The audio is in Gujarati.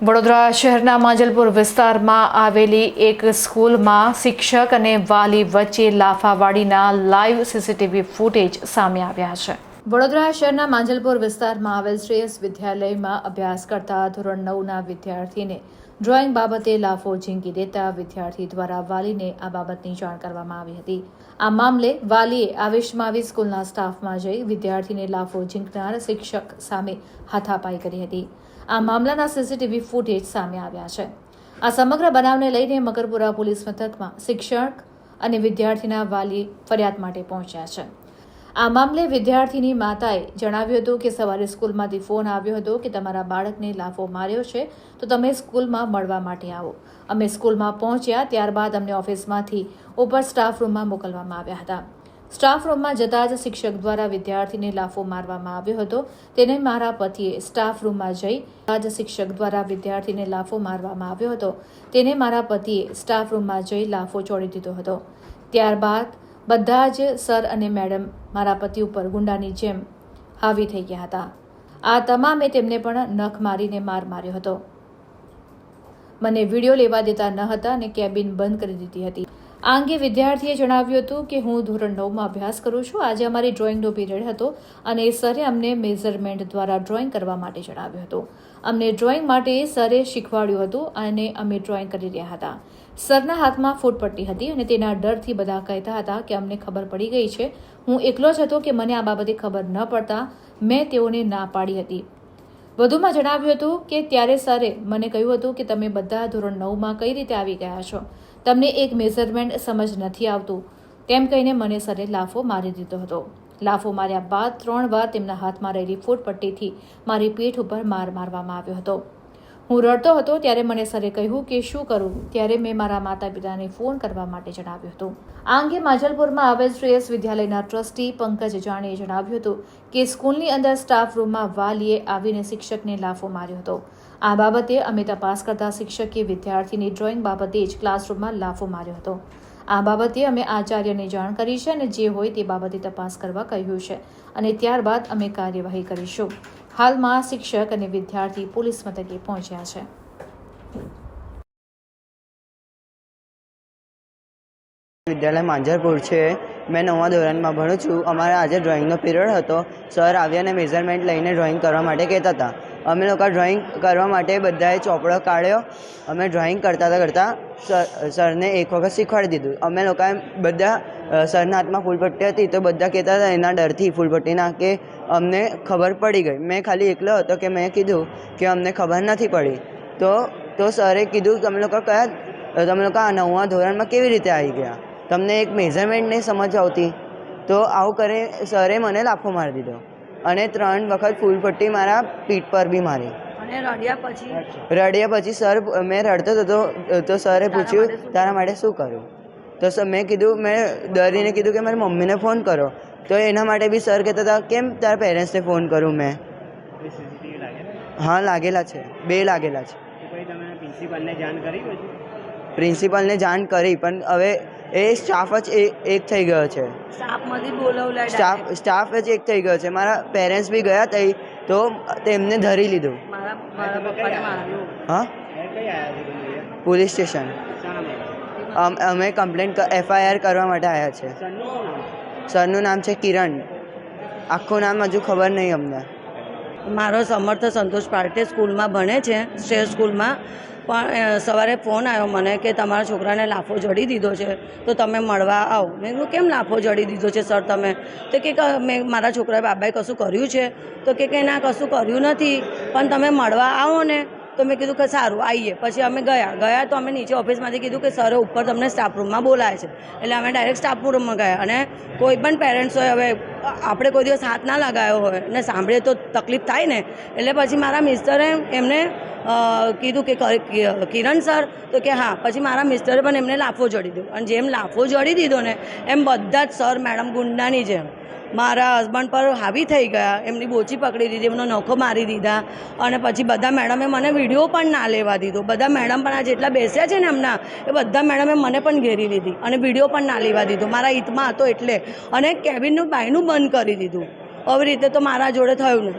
વડોદરા શહેરના માંજલપુર વિસ્તારમાં આવેલી એક સ્કૂલમાં શિક્ષક અને વાલી વચ્ચે લાફાવાડીના લાઈવ સીસીટીવી ફૂટેજ સામે આવ્યા છે। વડોદરા શહેરના માંજલપુર વિસ્તારમાં આવેલ શ્રેયસ વિદ્યાલયમાં અભ્યાસ કરતા ધોરણ 9ના વિદ્યાર્થીને ડ્રોઈંગ બાબતે લાફો ઝીંકી દેતા વિદ્યાર્થી દ્વારા વાલીને આ બાબતની જાણ કરવામાં આવી હતી। આ મામલે વાલીએ આવેશમાં આવી સ્કૂલના સ્ટાફમાં જઈ વિદ્યાર્થીને લાફો ઝીંકનાર શિક્ષક સામે હાથાપાઈ કરી હતી। આ મામલાના સીસીટીવી ફૂટેજ સામે આવ્યા છે। આ સમગ્ર બનાવને લઈને મકરપુરા પોલીસ મથકમાં શિક્ષક અને વિદ્યાર્થીના વાલી ફરિયાદ માટે પહોંચ્યા છે। આ મામલે વિદ્યાર્થીની માતાએ જણાવ્યું હતું કે સવારે સ્કૂલમાંથી ફોન આવ્યો હતો કે તમારા બાળકને લાફો માર્યો છે તો તમે સ્કૂલમાં મળવા માટે આવો। અમે સ્કૂલમાં પહોંચ્યા ત્યારબાદ અમને ઓફિસમાંથી ઉપર સ્ટાફ રૂમમાં મોકલવામાં આવ્યા હતા। સ્ટાફ રૂમમાં જતા જ શિક્ષક દ્વારા વિદ્યાર્થીને લાફો મારવામાં આવ્યો હતો। તેને મારા પતિએ સ્ટાફ રૂમમાં જઈ શિક્ષક દ્વારા વિદ્યાર્થીને લાફો મારવામાં આવ્યો હતો। તેને મારા પતિએ સ્ટાફ રૂમમાં જઈ લાફો ચોડી દીધો હતો। ત્યારબાદ બધા જ સર અને મેડમ મારા પતિ ઉપર ગુંડાની જેમ હાવી થઈ ગયા હતા। આ તમામે તેમને પણ નખ મારીને માર માર્યો હતો। મને વિડીયો લેવા દેતા ન હતા અને કેબિન બંધ કરી દીધી હતી। આ અંગે વિદ્યાર્થીએ જણાવ્યું હતું કે હું ધોરણ 9માં અભ્યાસ કરું છું। આજે અમારી ડ્રોઈંગનો પીરિયડ હતો અને સરે અમને મેઝરમેન્ટ દ્વારા ડ્રોઈંગ કરવા માટે જણાવ્યું હતું। અમને ડ્રોઈંગ માટે સરે શીખવાડ્યું હતું અને અમે ડ્રોઈંગ કરી રહ્યા હતા। સરના હાથમાં ફૂટપટ્ટી હતી અને તેના ડરથી બધા કહેતા હતા કે અમને ખબર પડી ગઈ છે। હું એકલો જ હતો કે મને આ બાબતે ખબર ન પડતા મેં તેઓને ના પાડી હતી। વધુમાં જણાવ્યું હતું કે ત્યારે સરે મને કહ્યું હતું કે તમે બધા ધોરણ 9માં કઈ રીતે આવી ગયા છો, તમને એક મેઝરમેન્ટ સમજ નથી આવતું, તેમ કહીને મને સરે લાફો મારી દીધો હતો। લાફો માર્યા બાદ 3 વાર તેમના હાથમાં રહેલી ફૂટપટ્ટીથી મારી પીઠ ઉપર માર મારવામાં આવ્યો હતો। હું રડતો હતો ત્યારે મને સરે કહ્યું કે શું કરું, ત્યારે મેં મારા માતા પિતાને ફોન કરવા માટે જણાવ્યું હતું। આ અંગે માંજલપુરમાં આવેલ શ્રેયસ વિદ્યાલયના ટ્રસ્ટી પંકજ જાણીએ જણાવ્યું હતું કે સ્કૂલની અંદર સ્ટાફ રૂમમાં વાલીએ આવીને શિક્ષકને લાફો માર્યો હતો। આ બાબતે અમે તપાસ કરતા શિક્ષકે વિદ્યાર્થીની ડ્રોઈંગ બાબતે જ ક્લાસરૂમમાં લાફો માર્યો હતો। આ બાબતે અમે આચાર્યને જાણ કરી છે અને જે હોય તે બાબતે તપાસ કરવા કહ્યું છે અને ત્યારબાદ અમે કાર્યવાહી કરીશું। હાલમાં શિક્ષક અને વિદ્યાર્થી પોલીસ મથકે પહોંચ્યા છે। વિદ્યાલય માંજલપુર છે। મેં 9મા ધોરણમાં ભણું છું। અમારે આજે ડ્રોઈંગનો પીરિયડ હતો। સર આવ્યા અને મેઝરમેન્ટ લઈને ડ્રોઈંગ કરવા માટે કહેતા હતા। અમે લોકો ડ્રોઈંગ કરવા માટે બધાએ ચોપડો કાઢ્યો। અમે ડ્રોઈંગ કરતાં સરને એક વખત શીખવાડી દીધું। અમે લોકોએ બધા સરના હાથમાં ફૂલપટ્ટી હતી તો બધા કહેતા હતા એના ડરથી ફૂલપટ્ટીના કે અમને ખબર પડી ગઈ। મેં ખાલી એકલો હતો કે મેં કીધું કે અમને ખબર નથી પડી। તો સરે કીધું તમે લોકો આ 9મા ધોરણમાં કેવી રીતે આવી ગયા, તમને એક મેઝરમેન્ટ નહીં સમજ આવતી। તો આવું કરે સરે મને લાફો મારી દીધો અને 3 વખત ફૂલપટ્ટી મારા પીઠ પર બી મારી। અને રડ્યા પછી સર મેં રડતો હતો તો સરે પૂછ્યું તારા માટે શું કરું, તો મેં ડરીને કીધું કે મારી મમ્મીને ફોન કરો। તો એના માટે બી સર કહેતા હતા કેમ તારા પેરેન્ટ્સને ફોન કરું મેં। હા લાગેલા છે, 2 લાગેલા છે। પ્રિન્સિપલને જાણ કરી પણ હવે એ સ્ટાફ જ એક થઈ ગયો છે। સ્ટાફ જ એક થઈ ગયો છે। મારા પેરેન્ટ્સ બી ગયા તઈ તો તેમને ધરી લીધું। હા પોલીસ સ્ટેશન અમે કમ્પ્લેન્ટ FIR કરવા માટે આવ્યા છે। સરનું નામ છે કિરણ, આખું નામ હજુ ખબર નહીં અમને। મારો સમર્થ સંતોષ પાર્ટે સ્કૂલમાં ભણે છે, શ્રેય સ્કૂલમાં। પણ સવારે ફોન આવ્યો મને કે તમારા છોકરાને લાફો જડી દીધો છે તો તમે મળવા આવો। મેં કીધું કેમ લાફો જડી દીધો છે સર તમે? તો કે મેં મારા છોકરાએ બાબાએ કશું કર્યું છે? તો કે ના કશું કર્યું નથી પણ તમે મળવા આવો ને। તો મેં કીધું કે સારું આવીએ। પછી અમે ગયા તો અમે નીચે ઓફિસમાંથી કીધું કે સરે ઉપર તમને સ્ટાફ રૂમમાં બોલાય છે, એટલે અમે ડાયરેક્ટ સ્ટાફ રૂમમાં ગયા। અને કોઈ પણ પેરેન્ટ્સ હોય, હવે આપણે કોઈ દિવસ હાથ ના લગાવ્યો હોય ને સાંભળીએ તો તકલીફ થાય ને, એટલે પછી મારા મિસ્ટરે એમને કીધું કે કિરણ સર, તો કે હા। પછી મારા મિસ્ટરે પણ એમને લાફો જડી દીધો અને જેમ લાફો જડી દીધો ને એમ બધા જ સર મેડમ ગુંડાની જેમ મારા હસબન્ડ પર હાવી થઈ ગયા। એમની બોચી પકડી દીધી, એમનો નખો મારી દીધા અને પછી બધા મેડમે મને વિડીયો પણ ના લેવા દીધો। બધા મેડમ પણ આ જેટલા બેસ્યા છે ને એમના એ બધા મેડમે મને પણ ઘેરી લીધી અને વિડીયો પણ ના લેવા દીધો। મારા હિતમાં હતો એટલે, અને કેબિનનું બાયણું બંધ કરી દીધું। આવી રીતે તો મારા જોડે થયું નહીં।